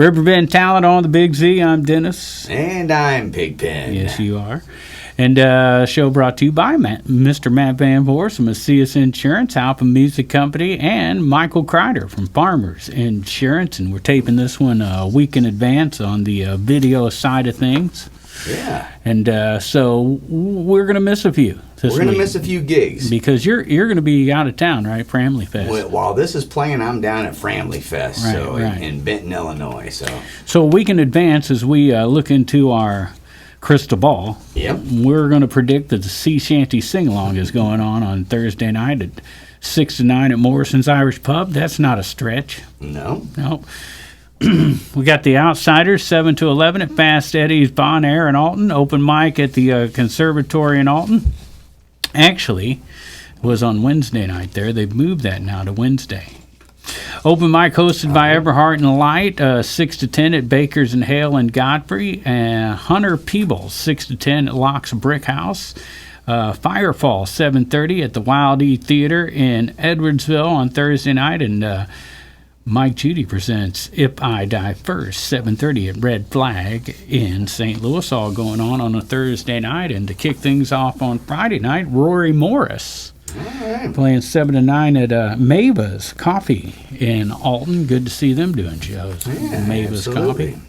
Riverbend Talent on the Big Z. I'm Dennis. And I'm Pigpen. Yes, you are. And show brought to you by Mr. Matt Van Voorhis from Macias Insurance, Halpin Music Company, and Michael Crider from Farmers Insurance. And we're taping this one a week in advance on the video side of things. Yeah. And so we're going to miss a few this week. We're going to miss a few gigs. Because you're going to be out of town, right? Framley Fest. Well, while this is playing, I'm down at Framley Fest, right. In Benton, Illinois. So a week in advance, as we look into our crystal ball, yep, we're going to predict that the Sea Shanty Sing-Along is going on Thursday night at 6 to 9 at Morrison's Irish Pub. That's not a stretch. No. We got the Outsiders 7 to 11 at Fast Eddie's Bon Air in Alton. Open mic at the Conservatory in Alton. Actually, it was on Wednesday night there. They've moved that now to Wednesday. Open mic hosted by Everhart and Light, 6 to 10 at Baker's and Hale and Godfrey. Hunter Peebles, 6 to 10 at Laux Brickhouse. Firefall, 7:30 at the Wild E Theater in Edwardsville on Thursday night. And Mike Judy presents If I Die First, 7:30 at Red Flag in St. Louis, all going on a Thursday night. And to kick things off on Friday night, Rory Morse playing 7 to 9 at Maeva's Coffee in Alton. Good to see them doing shows. Yeah, Maeva's absolutely. Coffee.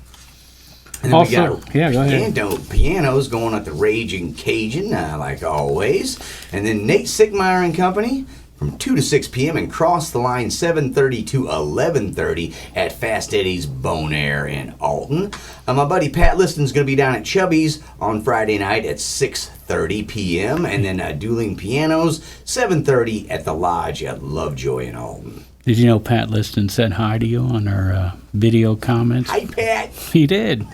And Also, we got go ahead. pianos going at the Raging Cajun, like always. And then Nate Sickmeier and Company from 2 to 6 p.m. and Cross the Line 7:30 to 11:30 at Fast Eddie's Bon Air in Alton. My buddy Pat Liston's going to be down at Chubby's on Friday night at 6:30 p.m. And then Dueling Pianos, 7:30 at the Lodge at Lovejoy in Alton. Did you know Pat Liston said hi to you on our video comments? Hi, Pat. He did.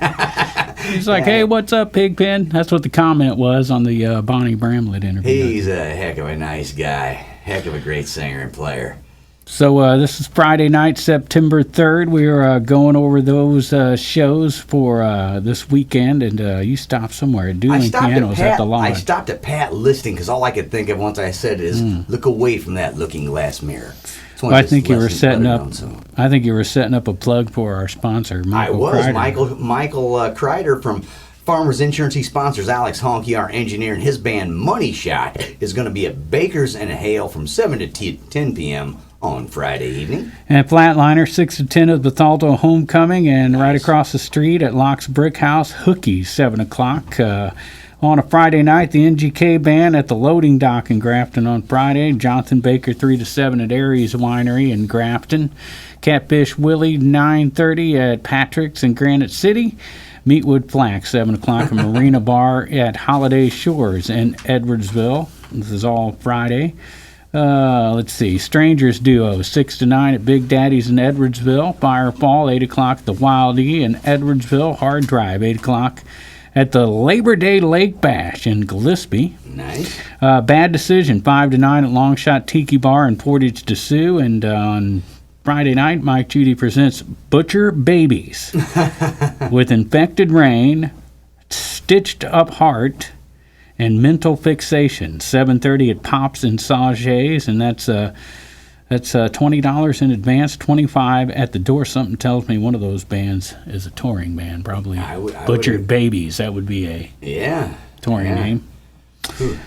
He's like, hey, what's up, Pigpen? That's what the comment was on the Bonnie Bramlett interview. He's a heck of a nice guy. Heck of a great singer and player. So this is Friday night, September 3rd. We are going over those shows for this weekend, and you stopped somewhere at Dueling Pianos at the Lodge. I stopped at Pat Liston because all I could think of once I said it is look away from that looking glass mirror. Well, I think you were setting up. I think you were setting up a plug for our sponsor, Michael. Michael Crider from Farmers Insurance. He sponsors Alex Honky, our engineer, and his band Money Shot is going to be at Baker's and Hale from 7 to 10 p.m. on Friday evening. And Flatliner, 6 to 10 at Bethalto Homecoming, and right across the street at Laux Brickhouse, HOOKiE, 7 o'clock. On a Friday night, the NGK Band at the Loading Dock in Grafton on Friday. Jonathan Baker, 3 to 7 at Aries Winery in Grafton. Catfish Willie, 9:30 at Patrick's in Granite City. Meatwood Flax, 7 o'clock at Marina Bar at Holiday Shores in Edwardsville. This is all Friday. Let's see. Strangers Duo, 6 to 9 at Big Daddy's in Edwardsville. Firefall, 8 o'clock at the Wild E in Edwardsville. Hard Drive, 8 o'clock at the Labor Day Lake Bash in Gillespie. Nice. Bad Decision, 5 to 9 at Longshot Tiki Bar in Portage de Sioux. And on Friday night, Mike Judy presents Butcher Babies with Infected Rain, Stitched Up Heart, and Mental Fixation. 7:30 at Pops and Chez, and that's $20 in advance, $25 at the door. Something tells me one of those bands is a touring band, probably. Butchered Babies, that would be a touring name. Whew.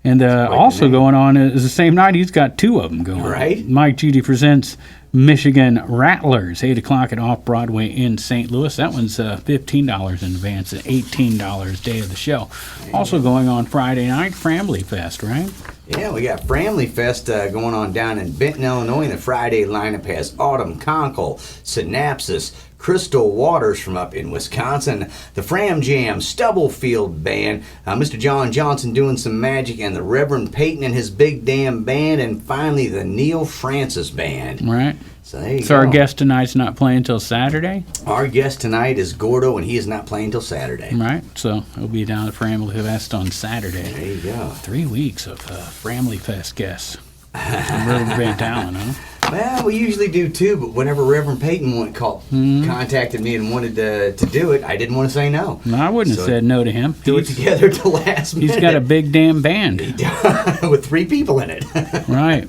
And also going on is the same night, he's got two of them going. Right. Mike Judy presents Michigan Rattlers, 8 o'clock at Off-Broadway in St. Louis. That one's $15 in advance and $18 day of the show. Also going on Friday night, Framley Fest, right? Yeah, we got Framley Fest going on down in Benton, Illinois. And the Friday lineup has Autumn Conkle, Synapsis, Crystal Waters from up in Wisconsin, the Fram Jam, Stubblefield Band, Mr. John Johnson doing some magic, and the Reverend Peyton and his Big Damn Band, and finally the Neil Francis Band. Right. So there you So go. our guest tonight's not playing until Saturday? Our guest tonight is Gordo, and he is not playing till Saturday. Right. So we'll be down at Framley Fest on Saturday. There you go. 3 weeks of Framley Fest guests. Some really great talent, huh? Well, we usually do too, but whenever Reverend Peyton contacted me and wanted to do it, I didn't want to say no. No, I wouldn't have said no to him. Do it together at the last minute. He's got a big damn band. With 3 people in it. Right.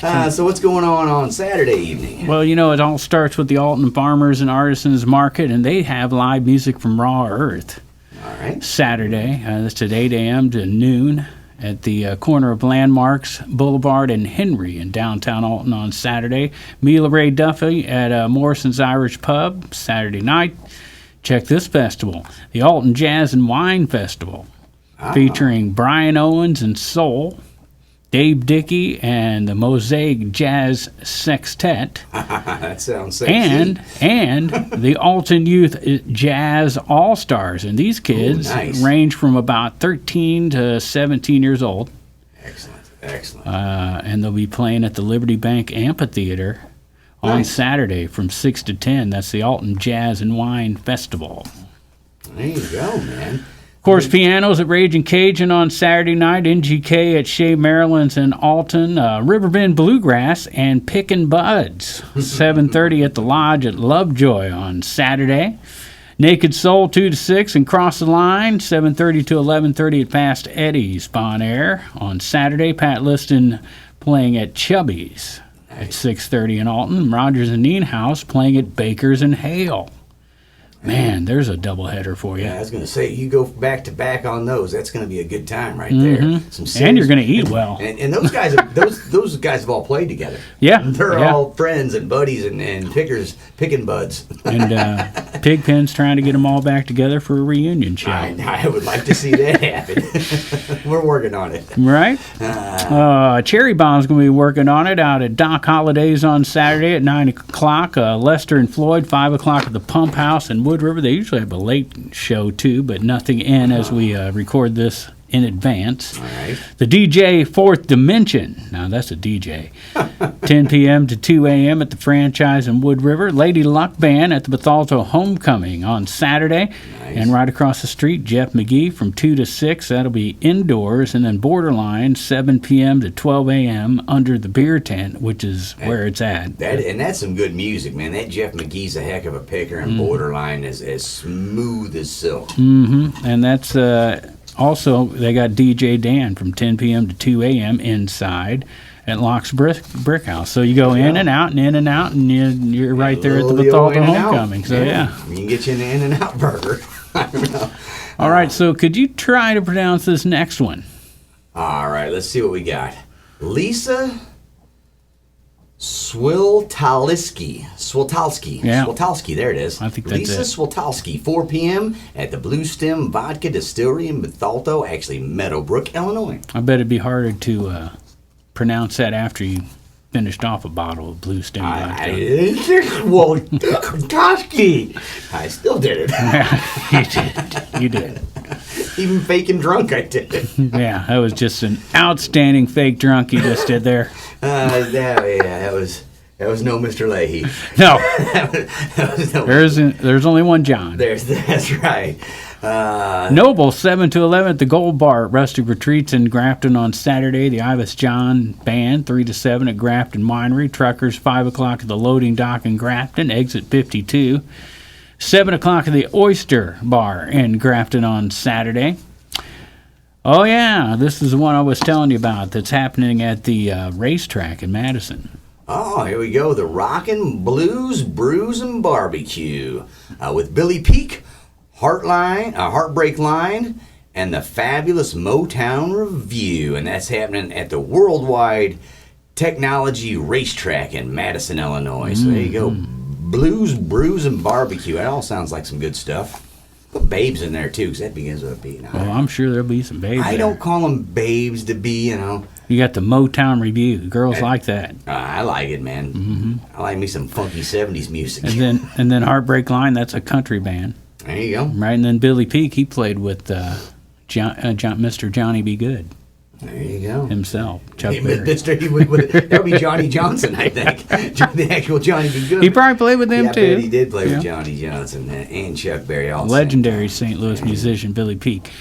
So what's going on Saturday evening? Well, you know, it all starts with the Alton Farmers and Artisans Market, and they have live music from Raw Earth. All right. Saturday, that's at 8 a.m. to noon at the corner of Landmarks Boulevard and Henry in downtown Alton on Saturday. Mila Ray Duffy at Morrison's Irish Pub Saturday night. Check this festival, the Alton Jazz and Wine Festival, featuring Brian Owens and Soul, Dave Dickey and the Mosaic Jazz Sextet. That sounds sexy. And the Alton Youth Jazz All-Stars. And these kids range from about 13 to 17 years old. Excellent. And they'll be playing at the Liberty Bank Amphitheater on Saturday from 6 to 10. That's the Alton Jazz and Wine Festival. There you go, man. Of course, pianos at Raging Cajun on Saturday night, NGK at Chez, Marilyn's in Alton, Riverbend Bluegrass, and Pickin' Buds, 7:30 at the Lodge at Lovejoy on Saturday. Naked Soul, 2 to 6, and Cross the Line, 7:30 to 11:30 at Fast Eddie's Bon Air on Saturday. Pat Liston playing at Chubby's at 6:30 in Alton. Rogers and Neen House playing at Baker's and Hale. Man, there's a doubleheader for you. Yeah, I was going to say, you go back to back on those. That's going to be a good time right there. And you're going to eat well. And those guys, those guys have all played together. Yeah, they're all friends and buddies and picking buds. And Pigpen's trying to get them all back together for a reunion show. I would like to see that happen. We're working on it. Right. Cherry Bomb's going to be working on it out at Doc Holidays on Saturday at 9 o'clock. Lester and Floyd, 5 o'clock at the Pump House in Wood River. They usually have a late show too, but nothing in as we record this in advance. All right. The DJ Fourth Dimension. Now that's a DJ. 10 p.m. to 2 a.m. at the Franchise in Wood River. Lady Luck Band at the Bethalto Homecoming on Saturday. Nice. And right across the street, Jeff McGee from 2 to 6. That'll be indoors. And then Borderline, 7 p.m. to 12 a.m. under the beer tent, which is where it's at. And that's some good music, man. That Jeff McGee's a heck of a picker, and Borderline is as smooth as silk. And that's also, they got DJ Dan from 10 p.m. to 2 a.m. inside at Laux Brickhouse. So you go in and out and in and out, and you're right there at the Bethalto Homecoming. So, yeah. You can get you an In-N-Out burger. I don't know. All right, so could you try to pronounce this next one? All right, let's see what we got. Lisa Swiltalski. Yeah. Swiltalski, there it is. I think that's Lisa it. Swiltalski, 4 p.m. at the Blue Stem Vodka Distillery in Bethalto, actually Meadowbrook, Illinois. I bet it'd be harder to pronounce that after you finished off a bottle of Blue Stem vodka. Swiltalski. I still did it. You did. Even fake and drunk, I did it. Yeah, that was just an outstanding fake drunk you just did there. That was no Mr. Leahy. No. That was no. There's only one John. That's right. Noble, 7 to 11 at the Gold Bar at Rustic Retreats in Grafton on Saturday. The Ivis John Band, 3 to 7 at Grafton Winery. Truckers, 5 o'clock at the Loading Dock in Grafton. Exit 52. 7 o'clock at the Oyster Bar in Grafton on Saturday. Oh, yeah, this is the one I was telling you about that's happening at the racetrack in Madison. Oh, here we go. The Rockin' Blues, Brews, and Barbecue with Billy Peak, Heartbreak Line, and the Fabulous Motown Review. And that's happening at the Worldwide Technology Racetrack in Madison, Illinois. So there you go. Blues, Brews, and Barbecue. That all sounds like some good stuff. Put babes in there, too, because that begins with a B. Well, I'm sure there'll be some babes I don't call them babes to be, You got the Motown Review. Girls like that. I like it, man. I like me some funky 70s music. And then Heartbreak Line, that's a country band. There you go. Right, and then Billy Peak, he played with Mr. Johnny B. Good. There you go. Himself, Chuck That Berry. would be Johnny Johnson, I think. The actual Johnny B. Good. He probably played with them, I too. bet he did play with Johnny Johnson and Chuck Berry also. Legendary St. Louis musician Billy Peak.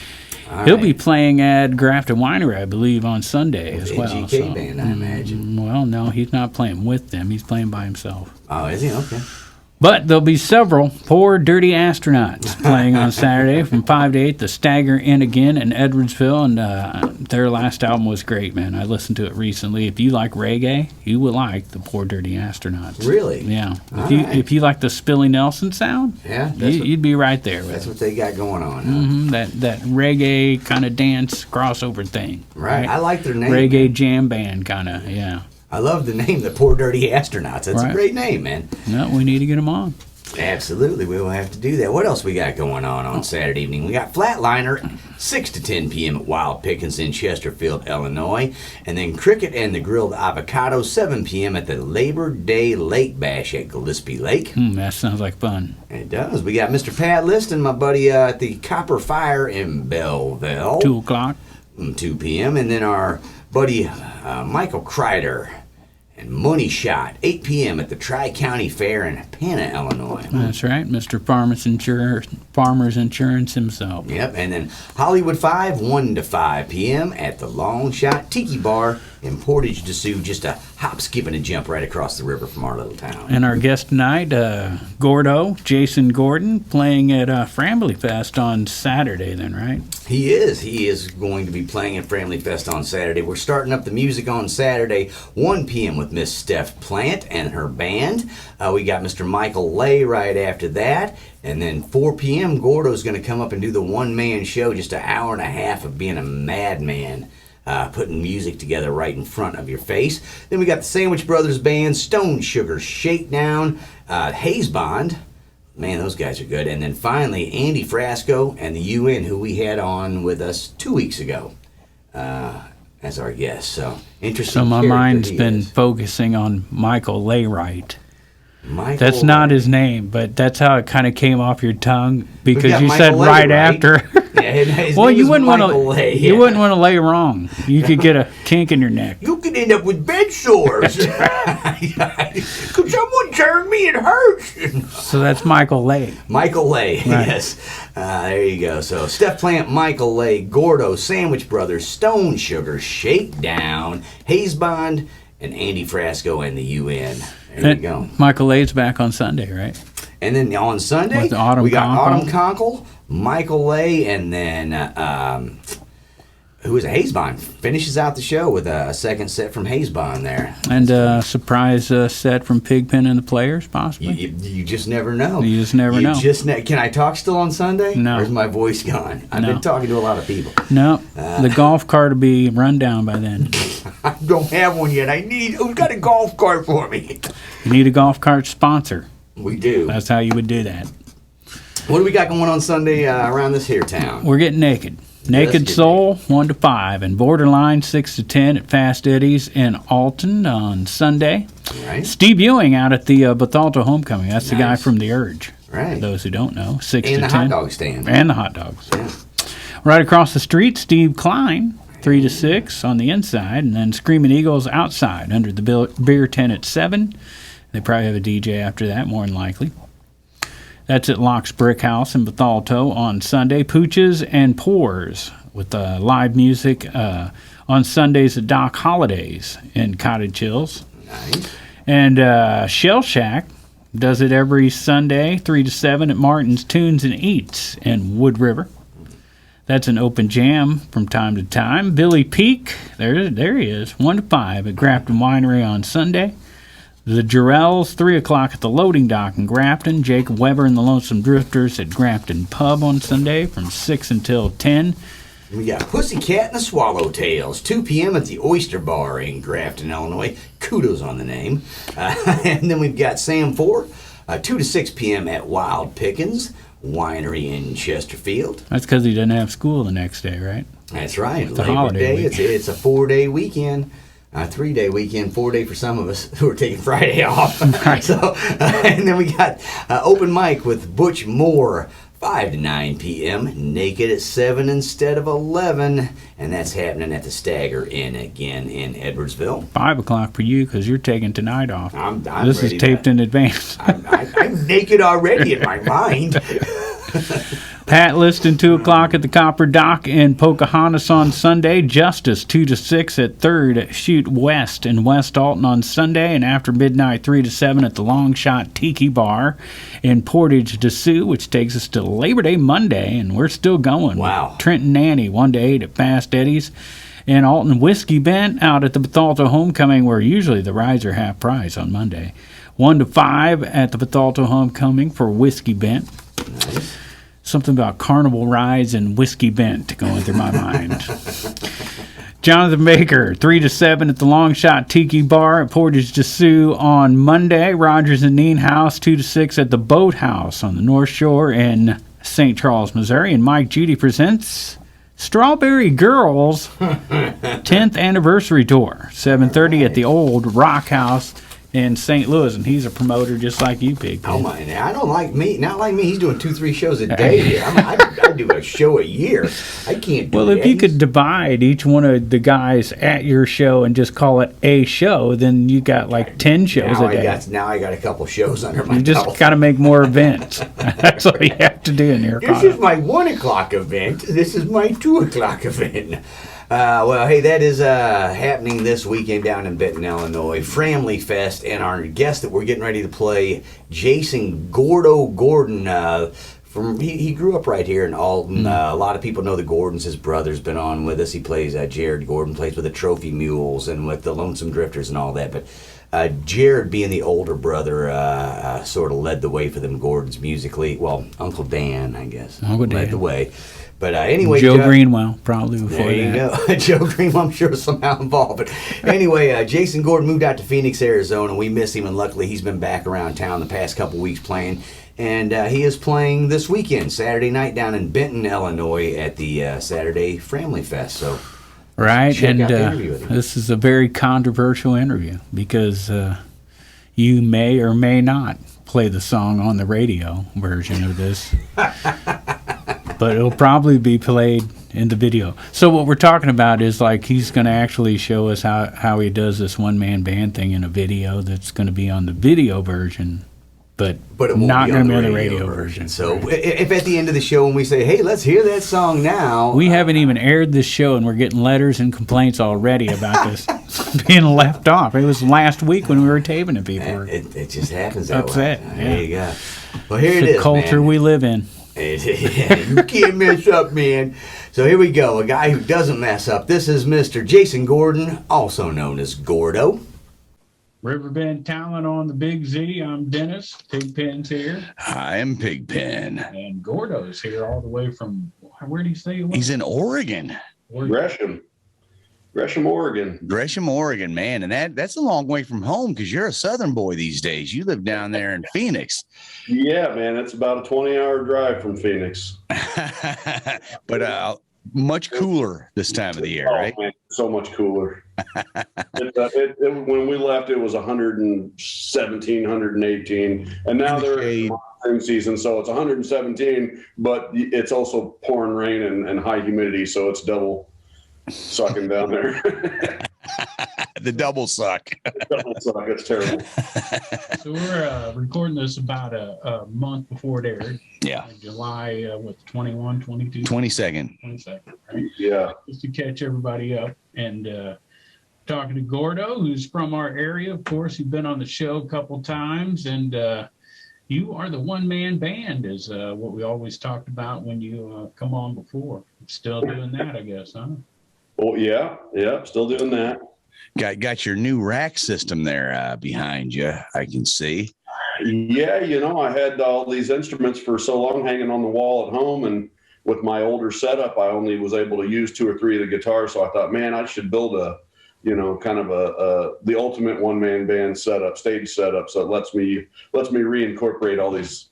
All He'll right. be playing at Grafton Winery, I believe, on Sunday as well. NGK band, I imagine. Well, no, he's not playing with them. He's playing by himself. Oh, is he? Okay. But there'll be several poor, dirty astronauts playing on Saturday from 5 to 8. The Stagger Inn again in Edwardsville, and their last album was great, man. I listened to it recently. If you like reggae, you will like the Poor Dirty Astronauts. Really? Yeah. If you like the Spilly Nelson sound, yeah, you'd be right there. That's what they got going on. Huh? Mm-hmm, that reggae kind of dance crossover thing. Right. I like their name. Reggae jam band kind of, yeah. I love the name, the Poor Dirty Astronauts. That's a great name, man. No, we need to get them on. Absolutely, we will have to do that. What else we got going on Saturday evening? We got Flatliner, 6 to 10 p.m. at Wild Pickens in Chesterfield, Illinois. And then Cricket and the Grilled Avocado, 7 p.m. at the Labor Day Lake Bash at Gillespie Lake. That sounds like fun. It does. We got Mr. Pat Liston, my buddy, at the Copper Fire in Belleville. 2 o'clock. 2 p.m. And then our buddy Michael Crider and Money Shot, 8 p.m. at the Tri-County Fair in Panna, Illinois. That's right, Mr. Farmer's Insurance himself. Yep, and then Hollywood 5, 1 to 5 p.m. at the Long Shot Tiki Bar in Portage de Sioux, just a hop, skip, and a jump right across the river from our little town. And our guest tonight, Gordo, Jason Gordon, playing at Frambly Fest on Saturday then, right? He is. He is going to be playing at Frambly Fest on Saturday. We're starting up the music on Saturday, 1 p.m. with Miss Steph Plant and her band. We got Mr. Michael Lay right after that. And then 4 p.m., Gordo's going to come up and do the one-man show, just an hour and a half of being a madman. Putting music together right in front of your face. Then we got the Sandwich Brothers Band, Stone Sugar Shakedown, Hayes Bond. Man, those guys are good. And then finally, Andy Frasco and the UN, who we had on with us 2 weeks ago as our guest. So, interesting. So my mind's been focusing on Michael Laywright. Michael that's not his name, but that's how it kind of came off your tongue because you Michael said Lay, right after. Yeah, his well, name you is wouldn't want Michael Lay, to. You wouldn't want to lay wrong. You could get a kink in your neck. You could end up with bed sores. Could someone turn me? It hurts. So that's Michael Lay. Michael Lay, right. Yes. There you go. So Steph Plant, Michael Lay, Gordo, Sandwich Brothers, Stone Sugar, Shakedown, Hayes Bond, and Andy Frasco and the UN. There you go. Michael Lay's back on Sunday, right? And then on Sunday, we got Autumn Conkle, Michael Lay, and then who is it? Hayes Bond finishes out the show with a second set from Hayes Bond there. And a surprise set from Pigpen and the Players, possibly. You just never know. You just never know. Can I talk still on Sunday? No. Or is my voice gone? I've been talking to a lot of people. No. The golf cart will be run down by then. I don't have one yet. Who's got a golf cart for me? You need a golf cart sponsor. We do. That's how you would do that. What do we got going on Sunday around this here town? We're getting naked. Naked Soul, 1 to 5, and Borderline, 6 to 10 at Fast Eddie's in Alton on Sunday. Right. Steve Ewing out at the Bethalto Homecoming. That's the guy from The Urge. Right. For those who don't know, 6 to 10. And the hot dog stand. And the hot dogs. Yeah. Right across the street, Steve Klein, 3 to 6 on the inside, and then Screaming Eagles outside under the beer tent at 7. They probably have a DJ after that, more than likely. That's at Laux Brickhouse in Bethalto on Sunday. Pooches and Pours with live music on Sundays at Doc Holidays in Cottage Hills. Nice. And Shell Shack does it every Sunday, 3 to 7 at Martin's Tunes and Eats in Wood River. That's an open jam from time to time. Billy Peak, there he is, 1 to 5 at Grafton Winery on Sunday. The Jarrells, 3 o'clock at the Loading Dock in Grafton. Jacob Weber and the Lonesome Drifters at Grafton Pub on Sunday from 6 until 10. We got Pussycat and the Swallowtails, 2 p.m. at the Oyster Bar in Grafton, Illinois. Kudos on the name. And then we've got Sam 4, 2 to 6 p.m. at Wild Pickens Winery in Chesterfield. That's because he doesn't have school the next day, right? That's right. It's a holiday Day. It's a 4-day weekend. 3-day weekend, 4-day for some of us who are taking Friday off. Right. So, and then we got open mic with Butch Moore, 5 to 9 p.m. Naked at 7 instead of 11. And that's happening at the Stagger Inn again in Edwardsville. 5 o'clock for you because you're taking tonight off. I'm this is taped in advance. I'm naked already in my mind. Pat Liston, 2 o'clock at the Copper Dock in Pocahontas on Sunday. Justice, 2 to 6 at 3rd Shoot West in West Alton on Sunday. And after midnight, 3 to 7 at the Long Shot Tiki Bar in Portage de Sioux, which takes us to Labor Day Monday. And we're still going. Wow. Trenton Nanny, 1 to 8 at Fast Eddie's. And Alton Whiskey Bent out at the Bethalto Homecoming, where usually the rides are half price on Monday. 1 to 5 at the Bethalto Homecoming for Whiskey Bent. Nice. Something about carnival rides and Whiskey Bent going through my mind. Jonathan Baker, 3 to 7 at the Long Shot Tiki Bar at Portage de Sioux on Monday. Rogers and Neen House, 2 to 6 at the Boathouse on the North Shore in St. Charles, Missouri. And Mike Judy presents Strawberry Girls 10th Anniversary Tour, 7:30 at the Old Rock House in St. Louis, and he's a promoter just like you, Pig. Oh my! I don't like me. Not like me. He's doing 2-3 shows a day here. I do a show a year. I can't do Well, that. if you could divide each one of the guys at your show and just call it a show, then you got like 10 shows a day. Now I got a couple shows under my You belt. just got to make more events. That's all you have to do in your This is my 1 o'clock event. This is my 2 o'clock event. Well, hey, that is happening this weekend down in Benton, Illinois, Framley Fest, and our guest that we're getting ready to play, Jason Gordo Gordon. He grew up right here in Alton. A lot of people know the Gordons. His brother's been on with us. He plays, Jared Gordon plays with the Trophy Mules and with the Lonesome Drifters and all that. But Jared, being the older brother, sort of led the way for them Gordons musically. Well, Uncle Dan, I guess, led the way. But anyway, Joe Greenwell, probably before there you that. go. Joe Greenwell, I'm sure, is somehow involved. But anyway, Jason Gordon moved out to Phoenix, Arizona. We miss him, and luckily he's been back around town the past couple weeks playing. And he is playing this weekend, Saturday night, down in Benton, Illinois, at the Saturday Framley Fest. So, Right, check and out the interview with him. this is a very controversial interview because you may or may not play the song on the radio version of this. But it'll probably be played in the video. So what we're talking about is like he's going to actually show us how he does this one-man band thing in a video that's going to be on the video version, but it won't not be going on to be the on the radio radio version. So if at the end of the show when we say, hey, let's hear that song now. We haven't even aired this show, and we're getting letters and complaints already about this being left off. It was last week when we were taping it, people were It just happens that upset. way. There you go. Well, here It's it the is, culture man. we live in. You can't mess up, man. So here we go. A guy who doesn't mess up. This is Mr. Jason Gordon, also known as Gordo. Riverbend Talent on the Big Z. I'm Dennis. Pigpen's here. I am Pigpen. And Gordo's here all the way from, where did he say he was? He's in Oregon. Gresham, Oregon. Gresham, Oregon, man. And that's a long way from home because you're a Southern boy these days. You live down there in Phoenix. Yeah, man, it's about a 20-hour drive from Phoenix. But much cooler this time of the year, Oh, right? man, so much cooler. When we left, it was 117, 118. And now they're in the monsoon season, so it's 117, but it's also pouring rain and high humidity, so it's double sucking down there. The double suck. Double suck. It's terrible. So we're recording this about a month before it aired. Yeah. July, 21, 22? 22nd. 22nd, right? Yeah. Just to catch everybody up. And talking to Gordo, who's from our area. Of course, you've been on the show a couple times. And you are the one-man band is what we always talked about when you come on before. Still doing that, I guess, huh? Oh, yeah. Still doing that. Got your new rack system there behind you, I can see. Yeah, I had all these instruments for so long hanging on the wall at home, and with my older setup, I only was able to use 2 or 3 of the guitars. So I thought, man, I should build kind of the ultimate one-man band setup, stage setup. So it lets me reincorporate all these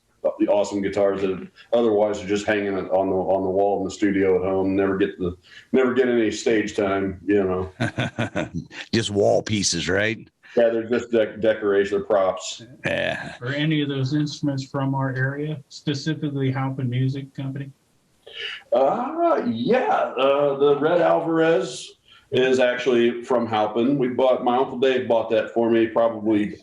awesome guitars that otherwise are just hanging on the wall in the studio at home. Never get any stage time, Just wall pieces, right? Yeah, they're just decoration, they're props. Yeah. Are any of those instruments from our area, specifically Halpin Music Company? Yeah. The Red Alvarez is actually from Halpin. My Uncle Dave bought that for me probably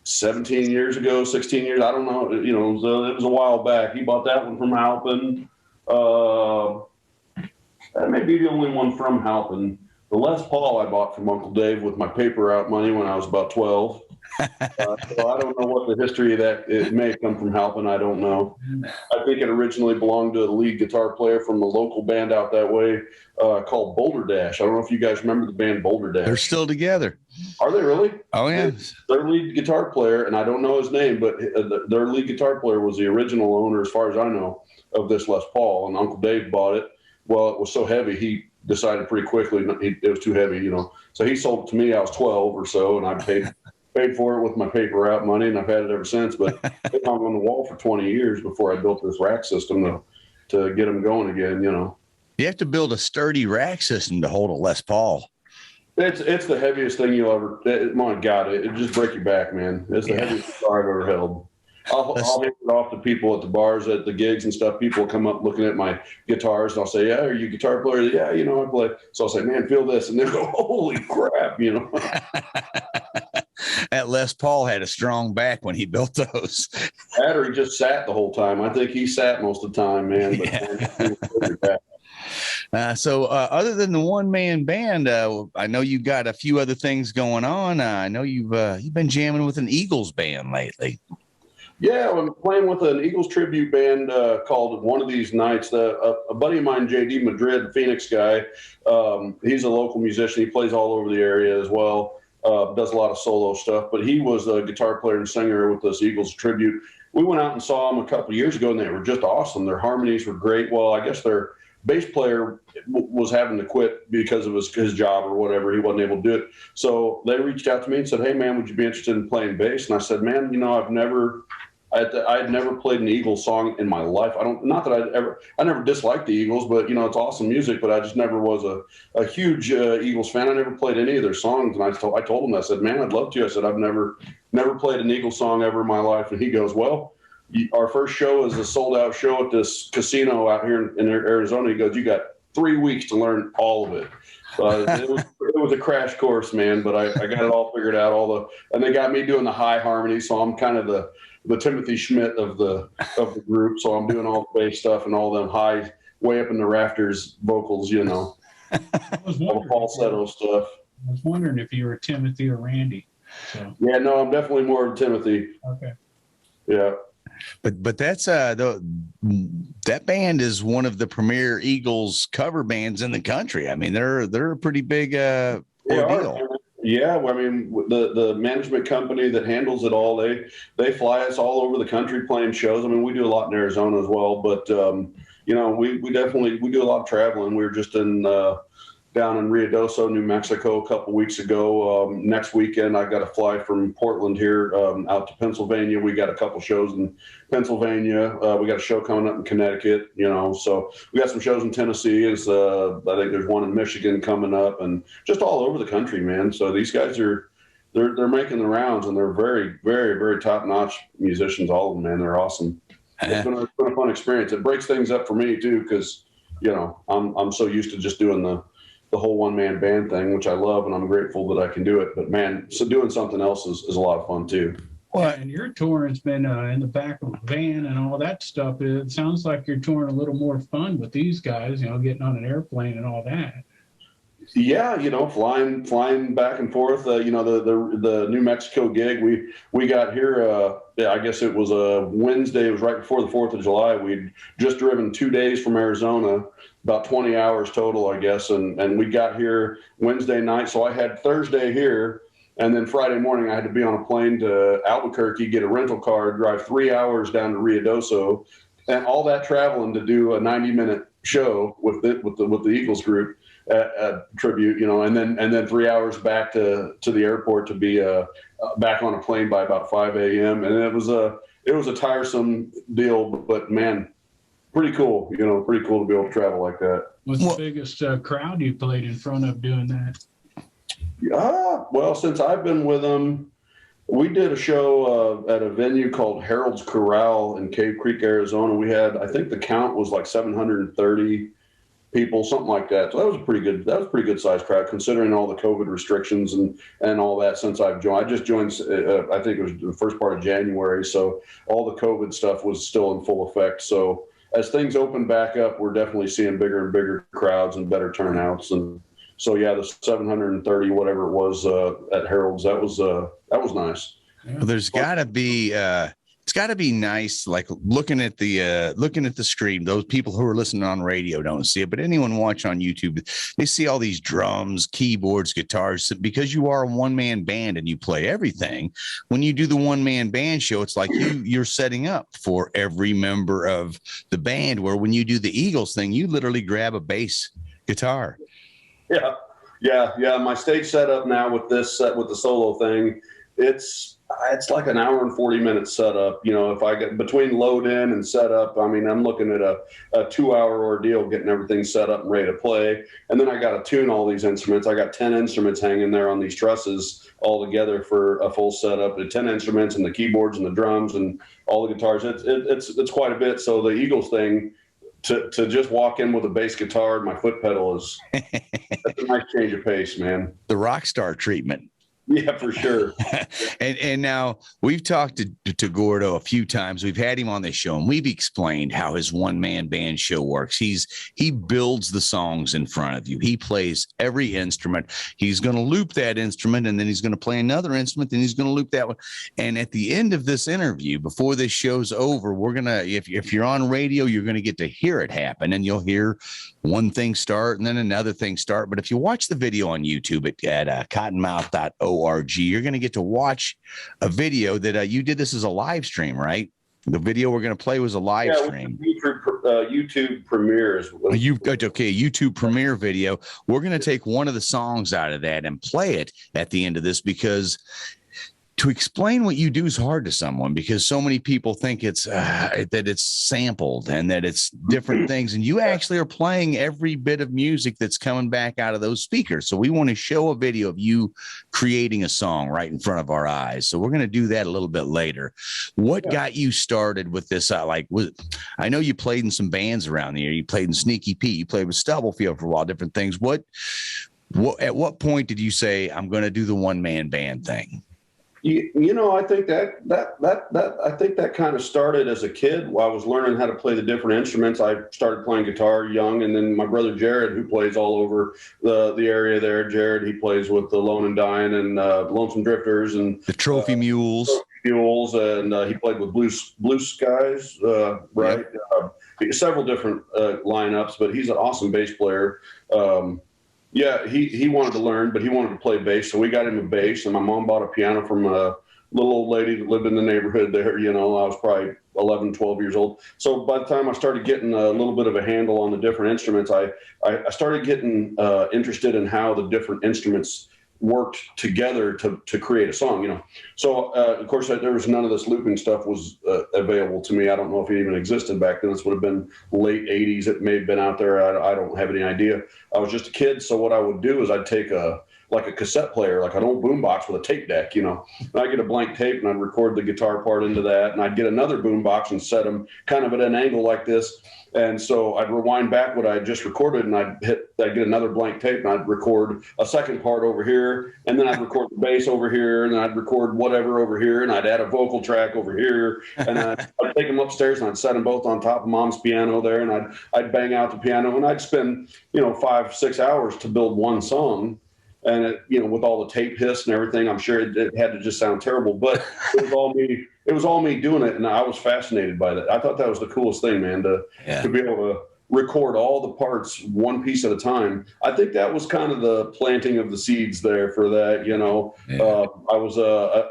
17 years ago, 16 years. I don't know. It was a while back. He bought that one from Halpin. That may be the only one from Halpin. The Les Paul I bought from Uncle Dave with my paper route money when I was about 12. So I don't know what the history of that. It may come from Halpin. I don't know. I think it originally belonged to the lead guitar player from a local band out that way called Boulder Dash. I don't know if you guys remember the band Boulder Dash. They're still together. Are they really? Oh, yeah. Their lead guitar player, and I don't know his name, but their lead guitar player was the original owner, as far as I know, of this Les Paul. And Uncle Dave bought it. Well, it was so heavy, he decided pretty quickly it was too heavy, So he sold it to me. I was 12 or so, and I paid for it with my paper route money, and I've had it ever since. But it hung on the wall for 20 years before I built this rack system to get them going again. You have to build a sturdy rack system to hold a Les Paul. It's the heaviest thing you'll ever. My God, it just break your back, man. It's the heaviest guitar I've ever held. I'll hand it off to people at the bars, at the gigs and stuff. People will come up looking at my guitars, and I'll say, "Yeah, are you a guitar player?" Yeah, I play. So I'll say, "Man, feel this," and they'll go, "Holy crap!" That Les Paul had a strong back when he built those. That or he just sat the whole time. I think he sat most of the time, man. But So other than the one-man band, I know you got a few other things going on. I know you've been jamming with an Eagles band lately. Yeah, I'm playing with an Eagles tribute band called One of These Nights. A buddy of mine, JD Madrid, Phoenix guy, he's a local musician. He plays all over the area as well, does a lot of solo stuff. But he was a guitar player and singer with this Eagles tribute. We went out and saw them a couple of years ago, and they were just awesome. Their harmonies were great. Well, I guess their bass player was having to quit because of his job or whatever. He wasn't able to do it. So they reached out to me and said, "Hey, man, would you be interested in playing bass?" And I said, "Man, I'd never played an Eagles song in my life. I never disliked the Eagles, but it's awesome music, but I just never was a huge Eagles fan. I never played any of their songs." And I told him, I said, "Man, I'd love to." I said, "I've never played an Eagles song ever in my life." And he goes, "Well, our first show is a sold out show at this casino out here in Arizona." He goes, "You got 3 weeks to learn all of it." It was a crash course, man, but I got it all figured out, and they got me doing the high harmony. So I'm kind of the Timothy Schmidt of the group. So I'm doing all the bass stuff and all them high, way up in the rafters vocals, all the falsetto stuff. I was wondering if you were Timothy or Randy. So. Yeah, no, I'm definitely more of Timothy. Okay. Yeah. But that's that band is one of the premier Eagles cover bands in the country. I mean, they're a pretty big ordeal. Yeah, well, I mean, the management company that handles it all, they fly us all over the country playing shows. I mean, we do a lot in Arizona as well, but we definitely do a lot of traveling. We were just down in Ruidoso, New Mexico, a couple weeks ago. Next weekend, I got to fly from Portland here out to Pennsylvania. We got a couple shows in Pennsylvania. We got a show coming up in Connecticut. So we got some shows in Tennessee. I think there's one in Michigan coming up, and just all over the country, man. So these guys they're making the rounds, and they're very, very, very top-notch musicians. All of them, man. They're awesome. It's been a fun experience. It breaks things up for me too, because I'm so used to just doing the whole one-man band thing, which I love, and I'm grateful that I can do it. But man, so doing something else is a lot of fun too. Well, and your touring's been in the back of a van and all that stuff. It sounds like you're touring a little more fun with these guys, getting on an airplane and all that. Yeah, flying back and forth. The New Mexico gig we got here. I guess it was a Wednesday. It was right before the 4th of July. We'd just driven 2 days from Arizona, about 20 hours total, I guess. And we got here Wednesday night. So I had Thursday here, and then Friday morning I had to be on a plane to Albuquerque, get a rental car, drive 3 hours down to Ruidoso, and all that traveling to do a 90-minute show with the Eagles group. Tribute, and then 3 hours back to the airport to be back on a plane by about 5 a.m. And it was a tiresome deal, but man, pretty cool. Pretty cool to be able to travel like that. What's the biggest crowd you played in front of doing that? Well, since I've been with them, we did a show at a venue called Harold's Corral in Cave Creek, Arizona. We had, I think the count was like 730 people, something like that. So that was a pretty good sized crowd considering all the COVID restrictions and all that since I've joined. I just joined, I think it was the first part of January. So all the COVID stuff was still in full effect. So as things open back up, we're definitely seeing bigger and bigger crowds and better turnouts. And so, yeah, the 730, whatever it was at Harold's, that was nice. Well, there's got to be it's got to be nice, like looking at the screen. Those people who are listening on radio don't see it, but anyone watching on YouTube, they see all these drums, keyboards, guitars. Because you are a one-man band and you play everything. When you do the one-man band show, it's like you're setting up for every member of the band. Where when you do the Eagles thing, you literally grab a bass guitar. Yeah. My stage setup now with the solo thing, it's like an hour and 40 minutes setup. You know, if I get between load in and setup, I mean, I'm looking at a 2-hour ordeal getting everything set up and ready to play. And then I got to tune all these instruments. I got 10 instruments hanging there on these trusses all together for a full setup. The 10 instruments and the keyboards and the drums and all the guitars. It's quite a bit. So the Eagles thing, to just walk in with a bass guitar and my foot pedal that's a nice change of pace, man. The rock star treatment. Yeah, for sure. and now we've talked to Gordo a few times. We've had him on this show, and we've explained how his one-man band show works. He builds the songs in front of you. He plays every instrument. He's going to loop that instrument, and then he's going to play another instrument, then he's going to loop that one. And at the end of this interview, before this show's over, we're going to, if you're on radio, you're going to get to hear it happen, and you'll hear one thing start and then another thing start. But if you watch the video on YouTube at cottonmouth.org, you're going to get to watch a video that you did. This as a live stream, right? The video we're going to play was a live stream. YouTube premiere is YouTube premiere video. We're going to take one of the songs out of that and play it at the end of this, because to explain what you do is hard to someone, because so many people think it's that it's sampled and that it's different things. And you actually are playing every bit of music that's coming back out of those speakers. So we want to show a video of you creating a song right in front of our eyes. So we're going to do that a little bit later. What got you started with this? I know you played in some bands around the area. You played in Sneaky Pete. You played with Stubblefield for a while, different things. At what point did you say, I'm going to do the one-man band thing? You know, I think that kind of started as a kid. While I was learning how to play the different instruments. I started playing guitar young, and then my brother Jared, who plays all over the area there, Jared, he plays with the Lone and Dying and Lonesome Drifters and the Trophy Mules, and he played with Blue Skies, right? Yep. Several different lineups, but he's an awesome bass player. Yeah, he wanted to learn, but he wanted to play bass, so we got him a bass, and my mom bought a piano from a little old lady that lived in the neighborhood there. You know, I was probably 11, 12 years old. So by the time I started getting a little bit of a handle on the different instruments, I started getting interested in how the different instruments worked together to create a song, you know. So, of course, there was none of this looping stuff was available to me. I don't know if it even existed back then. This would have been late 80s. It may have been out there. I don't have any idea. I was just a kid. So what I would do is I'd take a cassette player, like an old boombox with a tape deck, you know, and I'd get a blank tape and I'd record the guitar part into that. And I'd get another boombox and set them kind of at an angle like this. And so I'd rewind back what I had just recorded, and I'd get another blank tape, and I'd record a second part over here, and then I'd record the bass over here, and then I'd record whatever over here, and I'd add a vocal track over here, and I'd take them upstairs, and I'd set them both on top of Mom's piano there, and I'd bang out the piano, and I'd spend 5-6 hours to build one song. And it, with all the tape hiss and everything, I'm sure it had to just sound terrible, but it was all me. It was all me doing it, and I was fascinated by that. I thought that was the coolest thing, man, to be able to record all the parts one piece at a time. I think that was kind of the planting of the seeds there for that. I was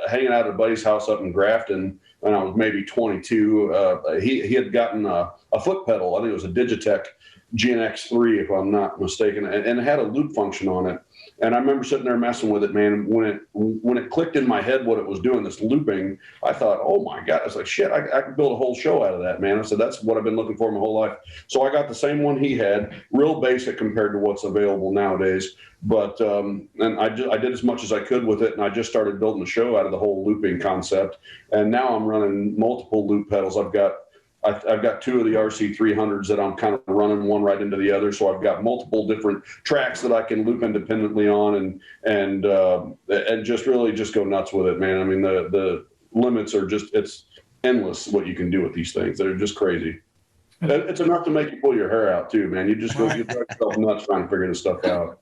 hanging out at a buddy's house up in Grafton when I was maybe 22. He had gotten a foot pedal. I think it was a Digitech GNX3, if I'm not mistaken, and it had a loop function on it. And I remember sitting there messing with it, man. When it clicked in my head what it was doing, this looping, I thought, oh my God. I was like, shit, I could build a whole show out of that, man. I said, that's what I've been looking for my whole life. So I got the same one he had, real basic compared to what's available nowadays. But and I did as much as I could with it, and I just started building a show out of the whole looping concept. And now I'm running multiple loop pedals. I've got two of the RC300s that I'm kind of running one right into the other. So I've got multiple different tracks that I can loop independently on and just really just go nuts with it, man. I mean, the limits are it's endless what you can do with these things. They're just crazy. It's enough to make you pull your hair out too, man. You just go get yourself nuts trying to figure this stuff out.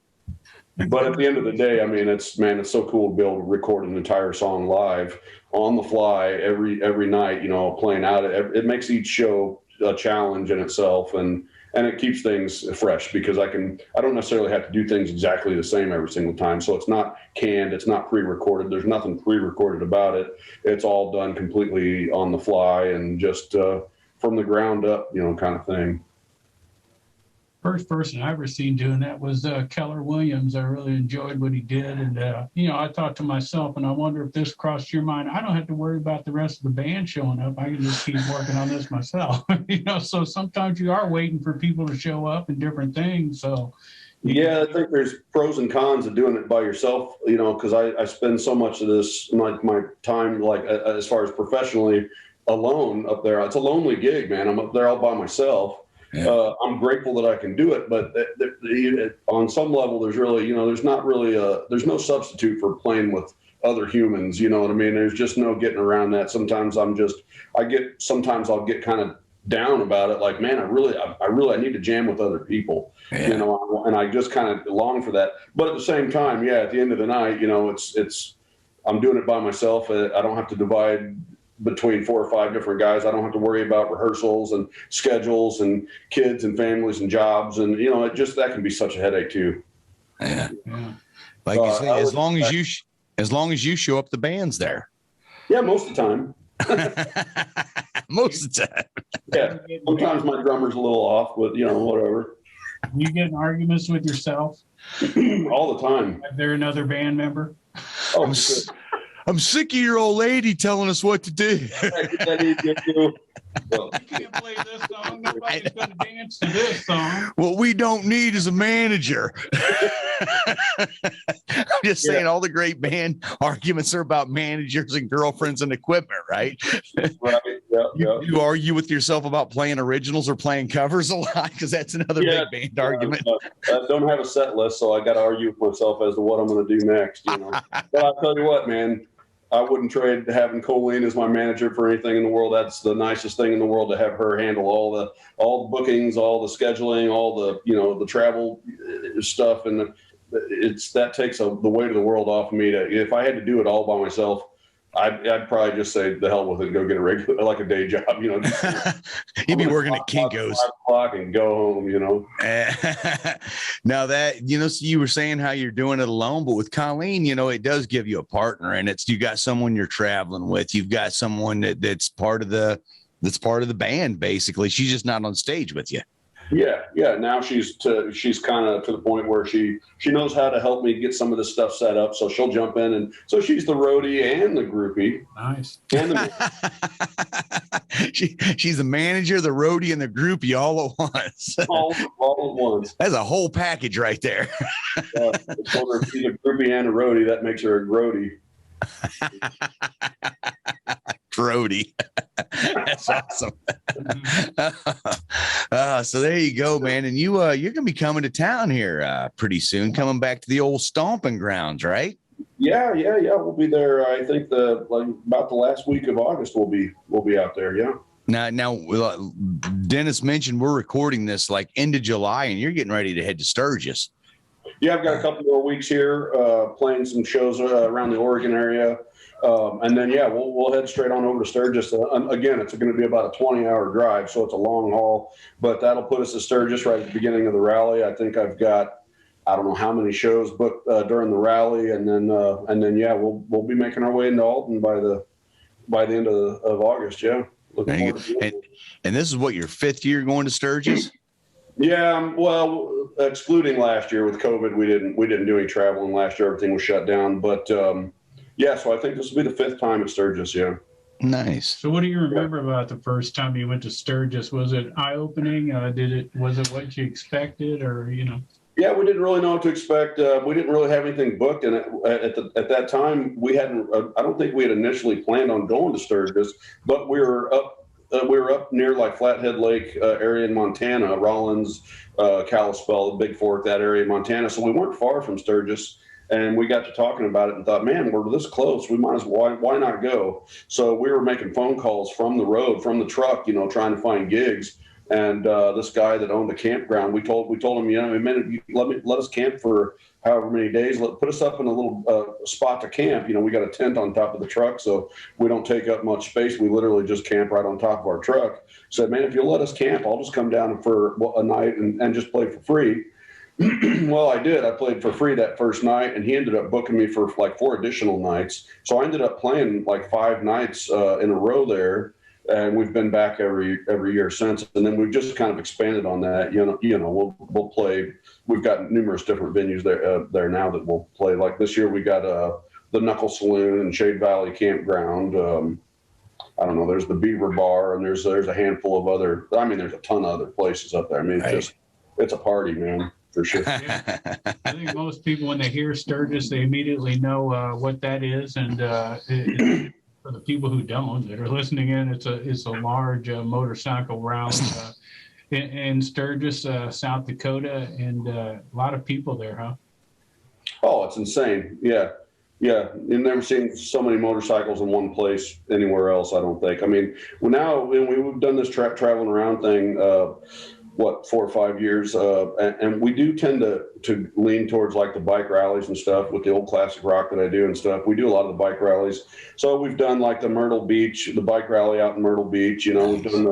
But at the end of the day, I mean, it's so cool to be able to record an entire song live on the fly every night, you know, playing out. It makes each show a challenge in itself, and it keeps things fresh because I don't necessarily have to do things exactly the same every single time. So it's not canned, it's not pre-recorded. There's nothing pre-recorded about it. It's all done completely on the fly and just from the ground up, you know, kind of thing. First person I ever seen doing that was Keller Williams. I really enjoyed what he did. And, you know, I thought to myself, and I wonder if this crossed your mind, I don't have to worry about the rest of the band showing up. I can just keep working on this myself. You know, so sometimes you are waiting for people to show up and different things. So, yeah, I think there's pros and cons of doing it by yourself, you know, because I spend so much of this, my time, like as far as professionally alone up there. It's a lonely gig, man. I'm up there all by myself. Yeah. I'm grateful that I can do it, but on some level, there's really, you know, there's no substitute for playing with other humans. You know what I mean? There's just no getting around that. Sometimes I'll get kind of down about it. Like, man, I really need to jam with other people, yeah. You know, and I just kind of long for that. But at the same time, yeah, at the end of the night, you know, I'm doing it by myself. I don't have to divide between 4 or 5 different guys. I don't have to worry about rehearsals and schedules and kids and families and jobs. And, you know, that can be such a headache too. Yeah. Like you say, as long as you show up, the band's there. Yeah. Most of the time. Most of the time. Yeah. Sometimes my drummer's a little off, but you know, whatever. You get in arguments with yourself all the time. Is there another band member? Oh, I'm sick of your old lady telling us what to do. You can't play this song. Nobody's going to dance to this song. What we don't need is a manager. I'm just saying, all the great band arguments are about managers and girlfriends and equipment, right? Right. Yeah, you argue with yourself about playing originals or playing covers a lot because that's another big band argument. I don't have a set list, so I got to argue with myself as to what I'm going to do next. You know, but I'll tell you what, man. I wouldn't trade having Colleen as my manager for anything in the world. That's the nicest thing in the world to have her handle all the bookings, all the scheduling, all the, you know, the travel stuff. And that takes the weight of the world off of me. If I had to do it all by myself, I'd probably just say the hell with it and go get a regular, like a day job, you know. You'd be working at Kinko's. 5 o'clock and go home, you know. Now that, you know, so you were saying how you're doing it alone, but with Colleen, you know, it does give you a partner, and you got someone you're traveling with. You've got someone that's part of the band, basically. She's just not on stage with you. Yeah. Now she's kind of to the point where she knows how to help me get some of this stuff set up. So she'll jump in, and so she's the roadie and the groupie. Nice. And she's the manager, the roadie, and the groupie all at once. all at once. That's a whole package right there. So she's a groupie and a roadie. That makes her a grody. Grody. That's awesome. So there you go, man. And you're gonna be coming to town here pretty soon, coming back to the old stomping grounds, right? Yeah. We'll be there. I think about the last week of August we'll be out there. Yeah. Now, Dennis mentioned we're recording this like end of July, and you're getting ready to head to Sturgis. Yeah, I've got a couple more weeks here playing some shows around the Oregon area. And then, we'll head straight on over to Sturgis. Again, it's going to be about a 20-hour drive, so it's a long haul. But that'll put us to Sturgis right at the beginning of the rally. I think I've got, I don't know how many shows booked during the rally, and then we'll be making our way into Alton by the end of August. Yeah, looking forward to it. And this is what, your 5th year going to Sturgis? Yeah, well, excluding last year with COVID, we didn't do any traveling last year. Everything was shut down, but. So I think this will be the 5th time at Sturgis, yeah. Nice. So what do you remember about the first time you went to Sturgis? Was it eye-opening? Was it what you expected, or, you know? Yeah, we didn't really know what to expect. We didn't really have anything booked, and at that time, we hadn't. I don't think we had initially planned on going to Sturgis, but we were up near like Flathead Lake area in Montana, Rollins, Kalispell, the Big Fork, that area in Montana. So we weren't far from Sturgis. And we got to talking about it and thought, man, we're this close. We might as well, why not go? So we were making phone calls from the road, from the truck, you know, trying to find gigs. And this guy that owned a campground, we told him, you know, man, let us camp for however many days. Put us up in a little spot to camp. You know, we got a tent on top of the truck, so we don't take up much space. We literally just camp right on top of our truck. Said, man, if you'll let us camp, I'll just come down for a night and just play for free. Well, I did. I played for free that first night, and he ended up booking me for like 4 additional nights. So I ended up playing like 5 nights in a row there. And we've been back every year since, and then we've just kind of expanded on that. You know, we'll play. We've got numerous different venues there now that we'll play. Like this year, we got the Knuckle Saloon and Shade Valley Campground. I don't know. There's the Beaver Bar, and there's a handful of other. I mean, there's a ton of other places up there. I mean, it's a party, man, for sure. Yeah. I think most people, when they hear Sturgis, they immediately know what that is, and for the people who don't, that are listening in, it's a large motorcycle route in Sturgis, South Dakota, and a lot of people there, huh? Oh, it's insane. Yeah. You've never seen so many motorcycles in one place anywhere else, I don't think. I mean, we've done this traveling around thing, 4 or 5 years, and we do tend to lean towards like the bike rallies and stuff with the old classic rock that I do and stuff. We do a lot of the bike rallies. So we've done like the Myrtle Beach, the bike rally out in Myrtle Beach. You know, we've done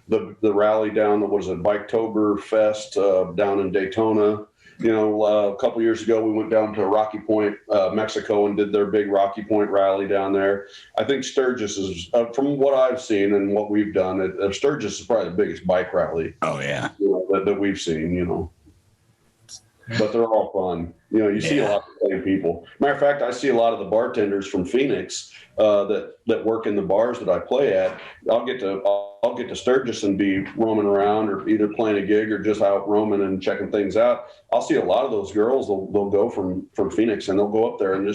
the rally down, Biketober Fest down in Daytona. You know, a couple years ago, we went down to Rocky Point, Mexico, and did their big Rocky Point rally down there. I think Sturgis is, from what I've seen and what we've done, Sturgis is probably the biggest bike rally. Oh, yeah. You know, that we've seen, you know. But they're all fun. You know, you see a lot of the same people. Matter of fact, I see a lot of the bartenders from Phoenix that work in the bars that I play at. I'll get to Sturgis and be roaming around, or either playing a gig or just out roaming and checking things out. I'll see a lot of those girls. They'll go from Phoenix, and they'll go up there and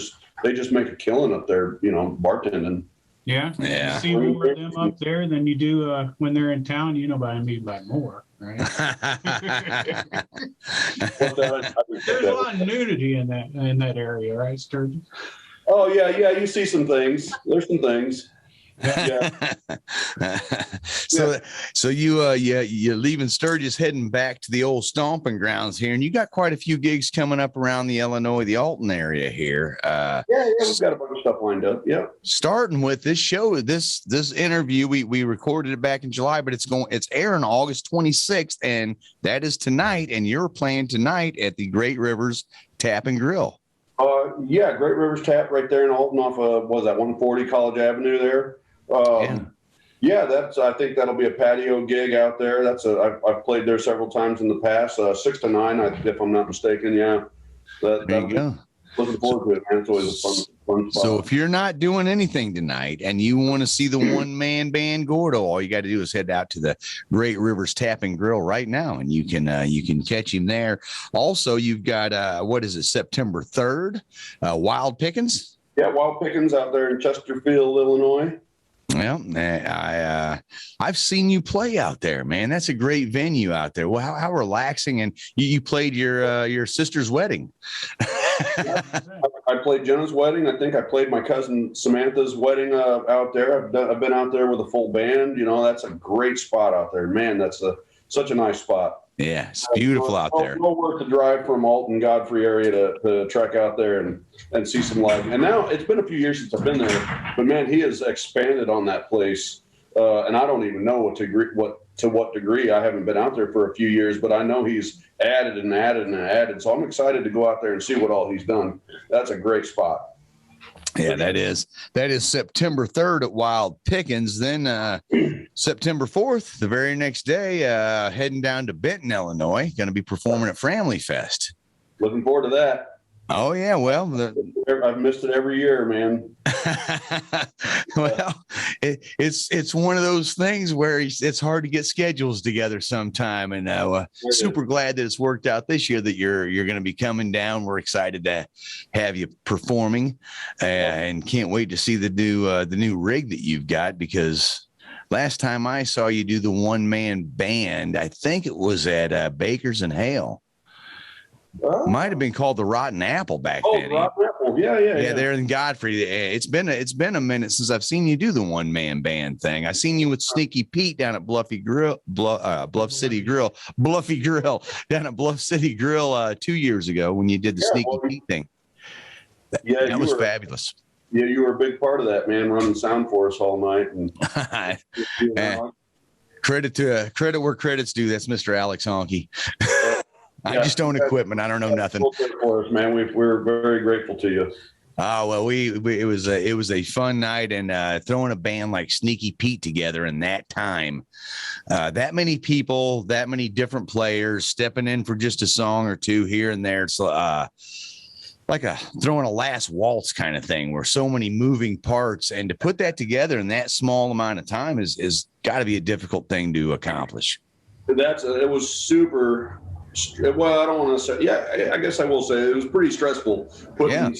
they just make a killing up there. You know, bartending. Yeah. You see more of them up there than you do when they're in town. You know what I mean by more, right? There's a lot of nudity in that area, right, Sturgis? Oh yeah. You see some things. There's some things. Yeah. So you're leaving Sturgis, heading back to the old stomping grounds here, and you got quite a few gigs coming up around the Illinois, the Alton area here. We've got a bunch of stuff lined up. Yeah. Starting with this show, this interview, we recorded it back in July, but it's airing August 26th, and that is tonight. And you're playing tonight at the Great Rivers Tap and Grill. Great Rivers Tap right there in Alton off of 140 College Avenue there. I think that'll be a patio gig out there. I've played there several times in the past, 6 to 9, if I'm not mistaken. Yeah. There you go. Looking forward to it, man. It's always a fun spot. So if you're not doing anything tonight and you want to see the one-man band Gordo, all you got to do is head out to the Great Rivers Tap and Grill right now, and you can catch him there. Also, you've got September 3rd, Wild Pickens. Yeah, Wild Pickens out there in Chesterfield, Illinois. Well, I've seen you play out there, man. That's a great venue out there. Well, how relaxing! And you played your sister's wedding. I played Jenna's wedding. I think I played my cousin Samantha's wedding out there. I've been out there with a full band. You know, that's a great spot out there, man. That's such a nice spot. Yeah, it's beautiful out there. No worth the drive from Alton, Godfrey area to trek out there and see some live. And now it's been a few years since I've been there, but man, he has expanded on that place. And I don't even know to what degree. I haven't been out there for a few years, but I know he's added and added and added. So I'm excited to go out there and see what all he's done. That's a great spot. Yeah, that is September 3rd at Wild Pickens. Then September 4th, the very next day, heading down to Benton, Illinois, going to be performing at Family Fest. Looking forward to that. Oh yeah, well, I've missed it every year, man. Well, it's one of those things where it's hard to get schedules together sometime, and super glad that it's worked out this year that you're going to be coming down. We're excited to have you performing, and can't wait to see the new rig that you've got, because last time I saw you do the one-man band, I think it was at Baker's and Hale. Might have been called the Rotten Apple back then. Rotten Apple. Yeah, they're in Godfrey. It's been a minute since I've seen you do the one-man band thing. I seen you with Sneaky Pete down at Bluff City Grill down at Bluff City Grill 2 years ago when you did the Sneaky Pete thing. That was fabulous. Yeah, you were a big part of that, man, running sound for us all night. And credit where credit's due. That's Mr. Alex Honky. I just own equipment. I don't know nothing. For us, man. We're very grateful to you. Oh, well, it was a fun night, and throwing a band like Sneaky Pete together in that time, that many people, that many different players stepping in for just a song or two here and there. It's like throwing a last waltz kind of thing, where so many moving parts, and to put that together in that small amount of time is got to be a difficult thing to accomplish. It was super. Well, I don't want to say. Yeah, I guess I will say it was pretty stressful putting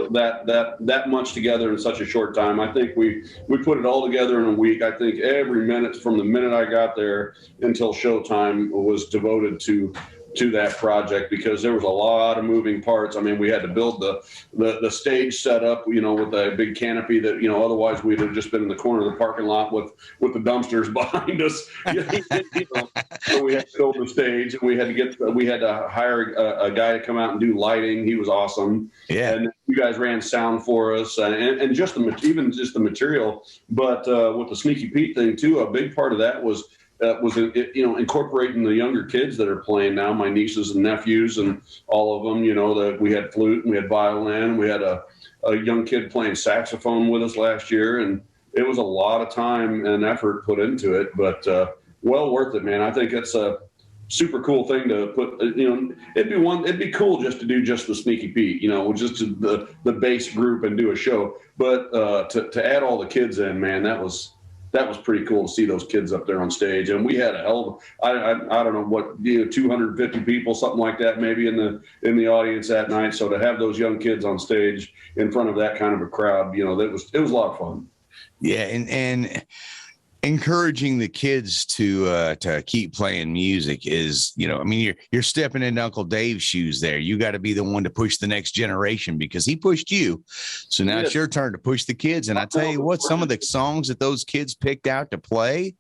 that much together in such a short time. I think we put it all together in a week. I think every minute from the minute I got there until showtime was devoted to that project, because there was a lot of moving parts. I mean, we had to build the stage setup, with a big canopy that, otherwise we'd have just been in the corner of the parking lot with the dumpsters behind us. So we had to build the stage, and we had to hire a guy to come out and do lighting. He was awesome. Yeah. And you guys ran sound for us, and just the material. But with the Sneaky Pete thing too, a big part of that was incorporating the younger kids that are playing now, my nieces and nephews and all of them. That we had flute and we had violin. We had a young kid playing saxophone with us last year, and it was a lot of time and effort put into it, but well worth it, man. I think it's a super cool thing to put. It'd be cool just to do just the Sneaky Pete, just the bass group and do a show, but to add all the kids in, man, that was pretty cool to see those kids up there on stage. And we had a hell of, I don't know what, 250 people, something like that, maybe in the audience that night. So to have those young kids on stage in front of that kind of a crowd, it was a lot of fun. Yeah. And encouraging the kids to keep playing music is, you're stepping into Uncle Dave's shoes there. You got to be the one to push the next generation, because he pushed you. So now it's your turn to push the kids. And I tell you what, some of the songs that those kids picked out to play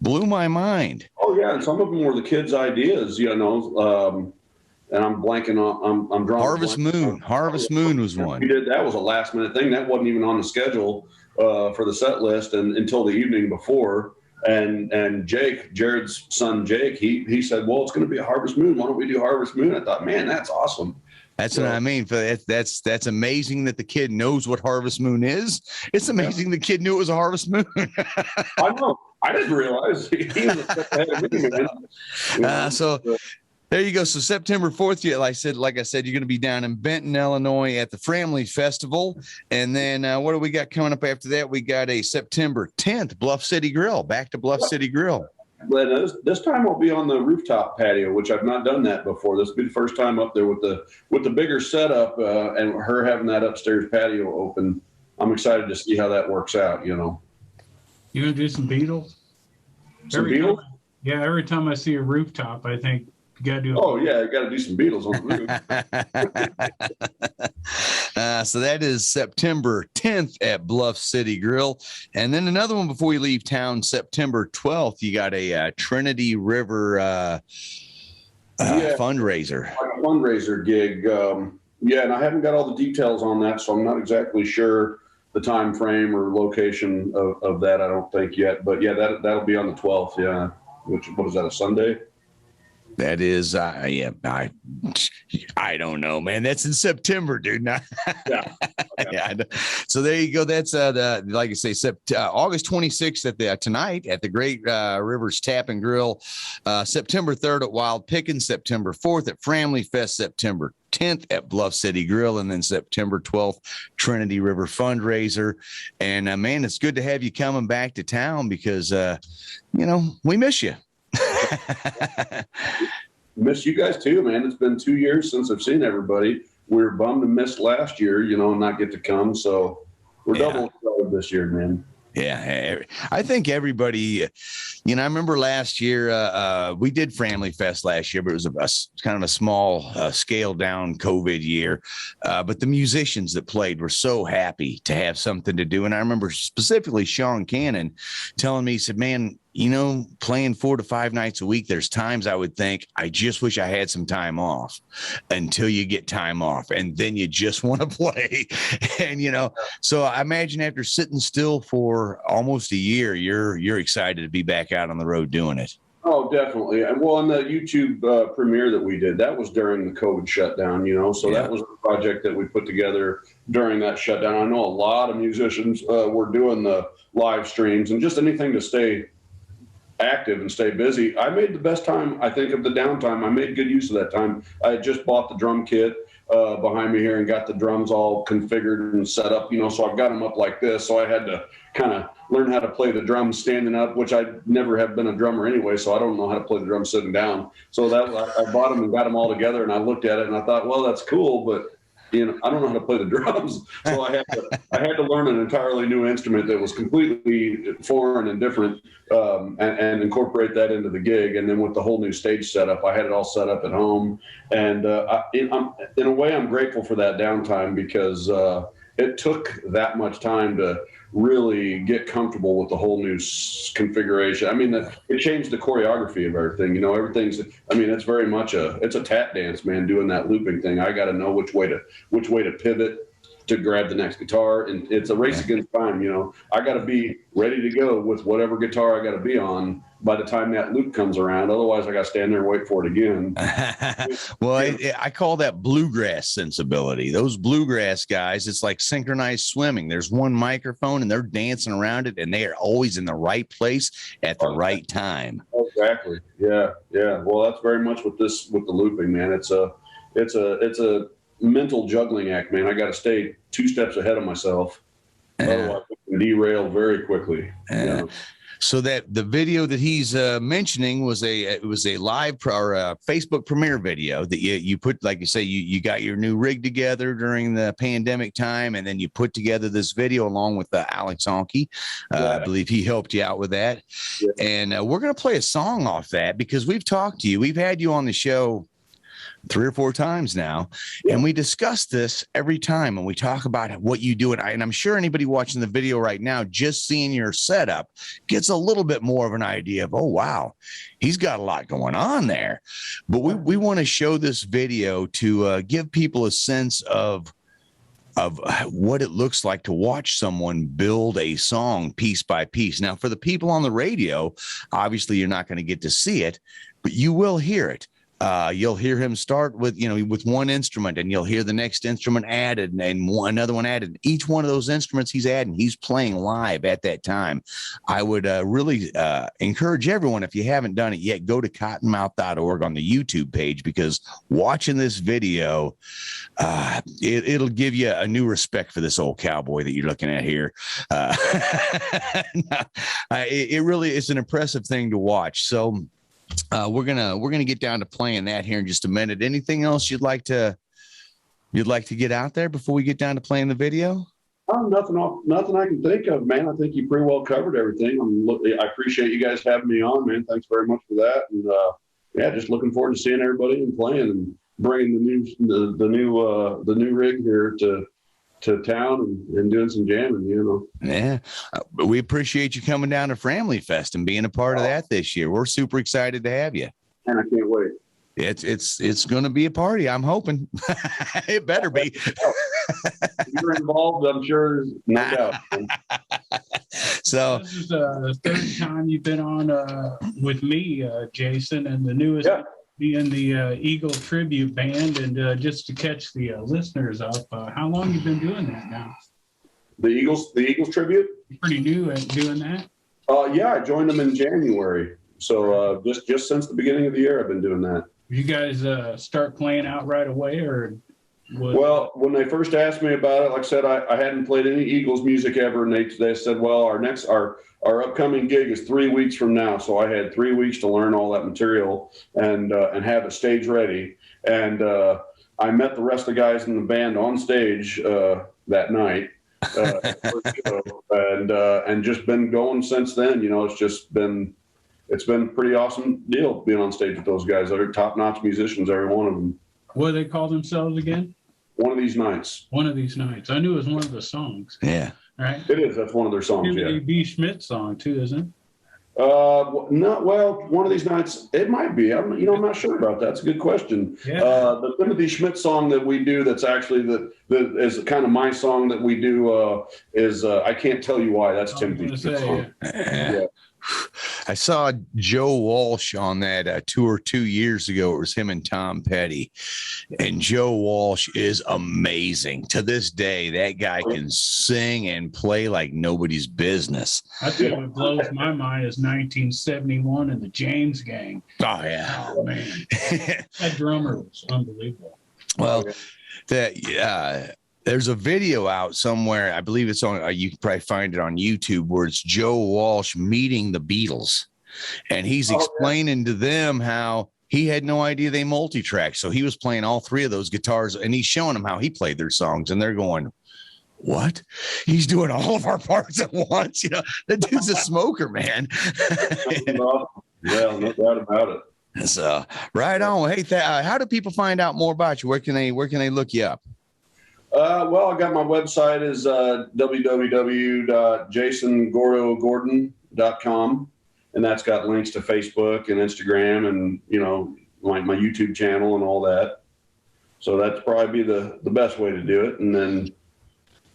blew my mind. Oh yeah. And some of them were the kids' ideas, and I'm blanking on, I'm drawing. Harvest Moon was one. We did. That was a last minute thing. That wasn't even on the schedule for the set list and until the evening before. And Jake, Jared's son, Jake, he said, well, it's going to be a Harvest Moon. Why don't we do Harvest Moon? I thought, man, that's awesome. That's what I mean. That's amazing that the kid knows what Harvest Moon is. It's amazing the kid knew it was a Harvest Moon. I know. I didn't realize he was ahead of me, man. So there you go. So September 4th, like I said, you're going to be down in Benton, Illinois at the Framley Festival. And then what do we got coming up after that? We got a September 10th, Bluff City Grill, back to Bluff City Grill. But this time I'll be on the rooftop patio, which I've not done that before. This will be the first time up there with the bigger setup and her having that upstairs patio open. I'm excited to see how that works out, You going to do some Beatles? Beatles? Yeah, every time I see a rooftop, I think, you got to do. Oh yeah, you got to do some Beatles on the roof. So that is September 10th at Bluff City Grill, and then another one before you leave town, September 12th. You got a Trinity River fundraiser. Like a fundraiser gig. And I haven't got all the details on that, so I'm not exactly sure the time frame or location of that. I don't think yet, but yeah, that'll be on the 12th. Yeah, what is that, a Sunday? That is, I don't know, man. That's in September, dude. Yeah. Yeah. So there you go. That's like I say, August 26th at tonight at the Great Rivers Tap and Grill. September 3rd at Wild Pickens. September 4th at Framley Fest. September 10th at Bluff City Grill, and then September 12th, Trinity River fundraiser. And man, it's good to have you coming back to town because we miss you. Miss you guys too, man. It's been 2 years since I've seen everybody. We were bummed to miss last year, and not get to come. So we're double excited this year, man. Yeah, I think everybody, I remember last year, we did Family Fest last year, but it was kind of a small scaled down COVID year. But the musicians that played were so happy to have something to do. And I remember specifically Sean Cannon telling me, he said, man, playing 4 to 5 nights a week, there's times I would think, I just wish I had some time off, until you get time off. And then you just want to play. And, so I imagine after sitting still for almost a year, you're excited to be back out on the road doing it. Oh, definitely. And well, on the YouTube premiere that we did, that was during the COVID shutdown, so that was a project that we put together during that shutdown. I know a lot of musicians were doing the live streams and just anything to stay active and stay busy. I made the best time, I think, of the downtime. I made good use of that time. I had just bought the drum kit behind me here and got the drums all configured and set up, so I've got them up like this. So I had to kind of learn how to play the drums standing up, which I never have been a drummer anyway, so I don't know how to play the drums sitting down. So that I bought them and got them all together, and I looked at it and I thought, well, that's cool, but I don't know how to play the drums. So I had to learn an entirely new instrument that was completely foreign and different, and incorporate that into the gig. And then with the whole new stage setup, I had it all set up at home. And in a way, I'm grateful for that downtime, because it took that much time to really get comfortable with the whole new configuration. I mean, it changed the choreography of everything. It's very much it's a tap dance, man, doing that looping thing. I got to know which way to pivot to grab the next guitar, and it's a race against time. I got to be ready to go with whatever guitar I got to be on by the time that loop comes around. Otherwise, I got to stand there and wait for it again. Well, I call that bluegrass sensibility. Those bluegrass guys, it's like synchronized swimming. There's one microphone and they're dancing around it, and they are always in the right place at the right time. Exactly. Yeah. Well, that's very much with the looping, man. It's a mental juggling act, man. I got to stay 2 steps ahead of myself. Otherwise, I can derail very quickly. So that the video that he's mentioning was a live Facebook premiere video that you put, like you say, you got your new rig together during the pandemic time, and then you put together this video along with Alex HOOKiE. I believe he helped you out with that. Yeah. And we're going to play a song off that, because we've talked to you. We've had you on the show 3 or 4 times now, and we discuss this every time, and we talk about what you do. And I'm sure anybody watching the video right now, just seeing your setup, gets a little bit more of an idea of, oh wow, he's got a lot going on there. But we want to show this video to give people a sense of what it looks like to watch someone build a song piece by piece. Now, for the people on the radio, obviously you're not going to get to see it, but you will hear it. You'll hear him start with one instrument, and you'll hear the next instrument added and another one added. Each one of those instruments he's adding, he's playing live at that time. I would really encourage everyone, if you haven't done it yet, go to cottonmouth.org on the YouTube page, because watching this video, it'll give you a new respect for this old cowboy that you're looking at here. It really is an impressive thing to watch. So we're gonna get down to playing that here in just a minute. Anything else you'd like to get out there before we get down to playing the video? Oh, nothing I can think of, man. I think you pretty well covered everything. I appreciate you guys having me on, man. Thanks very much for that. And just looking forward to seeing everybody and playing and bringing the new rig here to town and doing some jamming, Yeah. We appreciate you coming down to Family Fest and being a part of that this year. We're super excited to have you. And I can't wait. It's going to be a party. I'm hoping. It better be. If you're involved, I'm sure there's no doubt. So this is the 3rd time you've been on with me, Jason, and the newest being the Eagle Tribute Band. And just to catch the listeners up, how long you been doing that now? The Eagles Tribute? Pretty new at doing that? I joined them in January. So just since the beginning of the year, I've been doing that. You guys start playing out right away, or? Well, when they first asked me about it, like I said, I hadn't played any Eagles music ever, and they said, well, our upcoming gig is 3 weeks from now. So I had 3 weeks to learn all that material and have it stage ready. And I met the rest of the guys in the band on stage that night. first show, and just been going since then. You know, it's been a pretty awesome deal being on stage with those guys. They're top-notch musicians, every one of them. What do they call themselves again? One of These Nights. One of These Nights. I knew it was one of the songs. Yeah. Right? It is. That's one of their songs, Timothy yeah. B. Schmidt song, too, isn't it? No, well, One of These Nights, it might be. I'm not sure about that. It's a good question. Yeah. The Timothy Schmidt song that we do, that's actually that is kind of my song that we do, is I Can't Tell You Why. That's Timothy Schmidt's song. Yeah. I saw Joe Walsh on that tour 2 years ago. It was him and Tom Petty. And Joe Walsh is amazing. To this day, that guy can sing and play like nobody's business. I think what blows my mind is 1971 and the James Gang. Oh, yeah. Oh, man. That drummer was unbelievable. Well, there's a video out somewhere. I believe it's on, you can probably find it on YouTube, where it's Joe Walsh meeting the Beatles. And he's explaining to them how he had no idea they multi-track. So he was playing all three of those guitars, and he's showing them how he played their songs. And they're going, what? He's doing all of our parts at once. You know, that dude's a smoker, man. Well, no doubt about it. So right on. Hey, how do people find out more about you? Where can they look you up? Well, I got my website is www.jasongordogordon.com, and that's got links to Facebook and Instagram and, you know, like my YouTube channel and all that. So that's probably the best way to do it. And then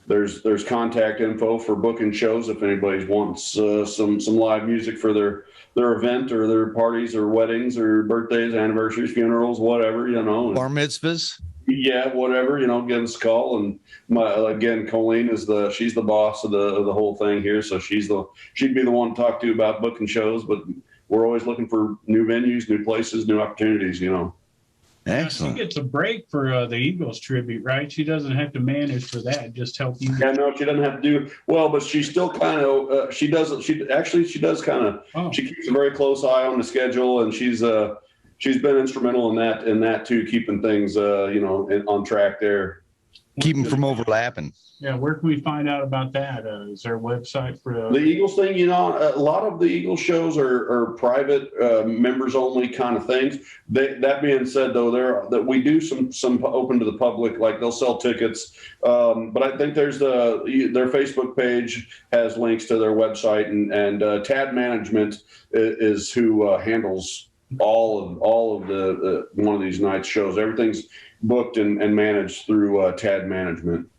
there's contact info for booking shows if anybody wants some live music for their event or their parties or weddings or birthdays, anniversaries, funerals, whatever, you know. Bar mitzvahs. Yeah, whatever, you know, give us a call. And Colleen she's the boss of the whole thing here. So she'd be the one to talk to about booking shows, but we're always looking for new venues, new places, new opportunities, you know. Excellent. She gets a break for the Eagles tribute, right? She doesn't have to manage for that, just help you. Yeah, no, she doesn't have to do well, but she still kind of, she does kind of, she keeps a very close eye on the schedule, and she's been instrumental in that too, keeping things, on track there. Keep them from overlapping. Yeah, where can we find out about that? Is there a website for the Eagles thing? You know, a lot of the Eagles shows are private, members only kind of things. That being said, though, that we do some open to the public, like they'll sell tickets. But I think their Facebook page has links to their website, and Tad Management is who handles all of the One of These Nights shows. Everything's booked and managed through Tad Management.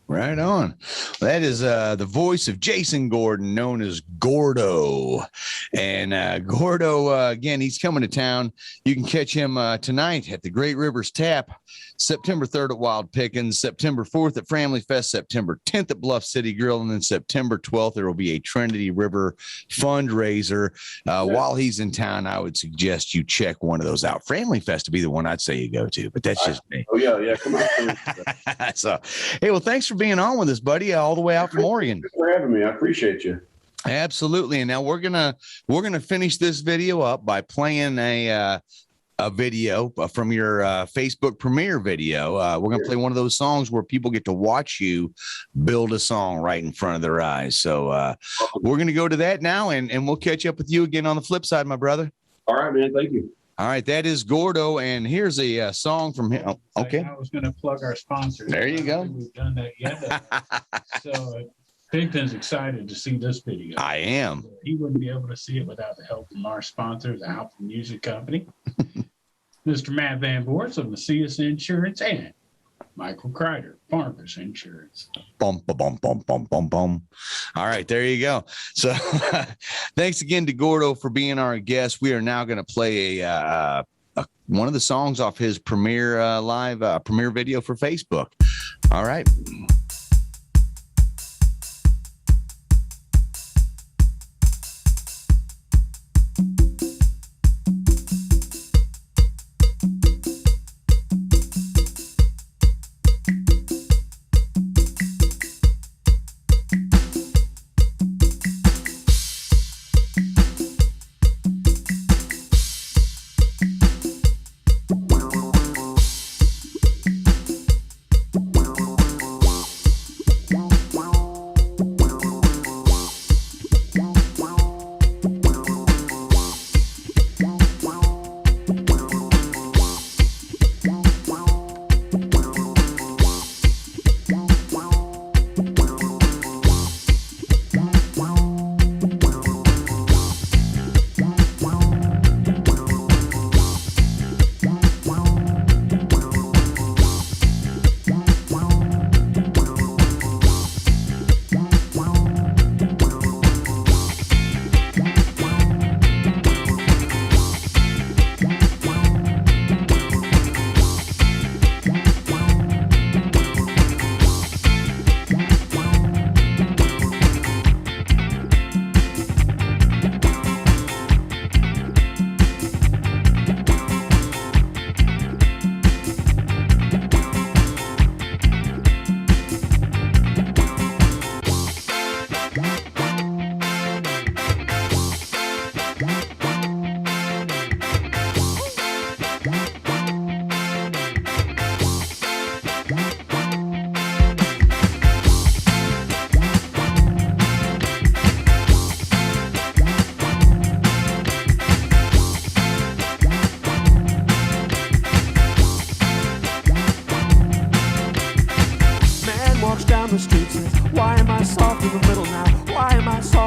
Right on. That is the voice of Jason Gordon, known as Gordo. And Gordo, again, he's coming to town. You can catch him tonight at the Great Rivers Tap, September 3rd at Wild Pickens, September 4th at Family Fest, September 10th at Bluff City Grill, and then September 12th, there will be a Trinity River fundraiser. While he's in town, I would suggest you check one of those out. Family Fest would be the one I'd say you go to, but that's just me. Oh, yeah, come on. So, hey, well, thanks for being on with us, buddy, all the way out from Oregon. Thanks for having me. I appreciate you. Absolutely. And now we're gonna finish this video up by playing a video from your Facebook premiere video. We're gonna play one of those songs where people get to watch you build a song right in front of their eyes. So we're gonna go to that now, and we'll catch up with you again on the flip side, my brother. All right, man. Thank you. All right, that is Gordo, and here's a song from him. Oh, okay. I was going to plug our sponsors. There you go. We've done that yet. So Pigton's excited to see this video. I am. He wouldn't be able to see it without the help from our sponsors, the Halpin Music Company, Mr. Matt Van Voorhis of Macias Insurance, and Michael Crider, Farmers Insurance. Bum, bum, bum, bum, bum, bum, bum. All right, there you go. So thanks again to Gordo for being our guest. We are now going to play one of the songs off his premiere premiere video for Facebook. All right.